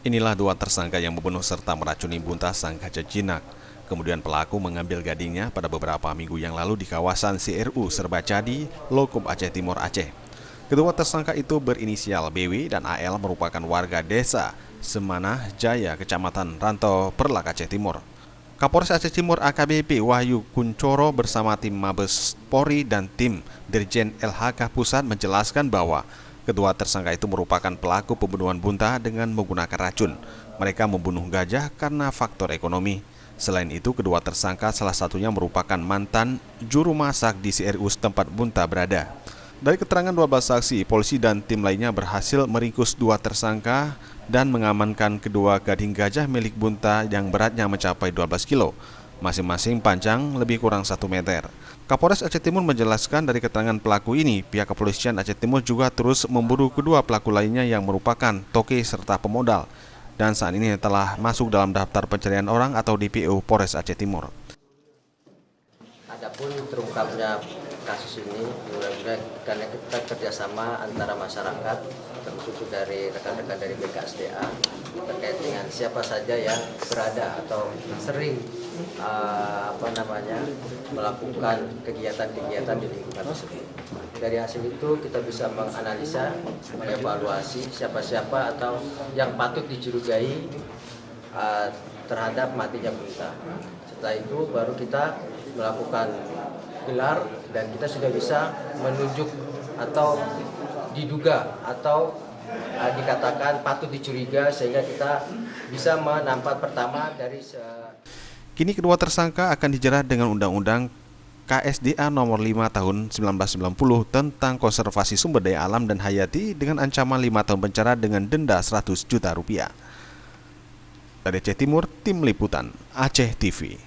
Inilah dua tersangka yang membunuh serta meracuni bunta sang gajah jinak. Kemudian pelaku mengambil gadingnya pada beberapa minggu yang lalu di kawasan CRU Serbacadi, Lokup Aceh Timur Aceh. Kedua tersangka itu berinisial BW dan AL merupakan warga desa Semanah Jaya, Kecamatan Rantau, Perlak, Aceh Timur. Kapolres Aceh Timur AKBP Wahyu Kuncoro bersama tim Mabes Polri dan tim Dirjen LHK Pusat menjelaskan bahwa kedua tersangka itu merupakan pelaku pembunuhan bunta dengan menggunakan racun. Mereka membunuh gajah karena faktor ekonomi. Selain itu, kedua tersangka salah satunya merupakan mantan juru masak di CRU tempat bunta berada. Dari keterangan 12 saksi, polisi dan tim lainnya berhasil meringkus dua tersangka dan mengamankan kedua gading gajah milik bunta yang beratnya mencapai 12 kilo. Masing-masing panjang lebih kurang 1 meter. Kapolres Aceh Timur menjelaskan dari keterangan pelaku ini, pihak kepolisian Aceh Timur juga terus memburu kedua pelaku lainnya yang merupakan toke serta pemodal. Dan saat ini telah masuk dalam daftar pencarian orang atau DPO Polres Aceh Timur. Adapun terungkapnya kasus ini karena kita kerjasama antara masyarakat, termasuk dari rekan-rekan dari BKSDA, terkait dengan siapa saja yang berada atau sering melakukan kegiatan-kegiatan di lingkungan tersebut. Dari hasil itu kita bisa menganalisa, mengevaluasi siapa-siapa atau yang patut dicurigai terhadap matinya bunta. Setelah itu baru kita melakukan gelar dan kita sudah bisa menunjuk atau diduga atau dikatakan patut dicuriga sehingga kita bisa menampak pertama dari Kini kedua tersangka akan dijerat dengan Undang-Undang KSDA nomor 5 tahun 1990 tentang konservasi sumber daya alam dan hayati dengan ancaman 5 tahun penjara dengan denda 100 juta rupiah. Dari Aceh Timur, Tim Liputan Aceh TV.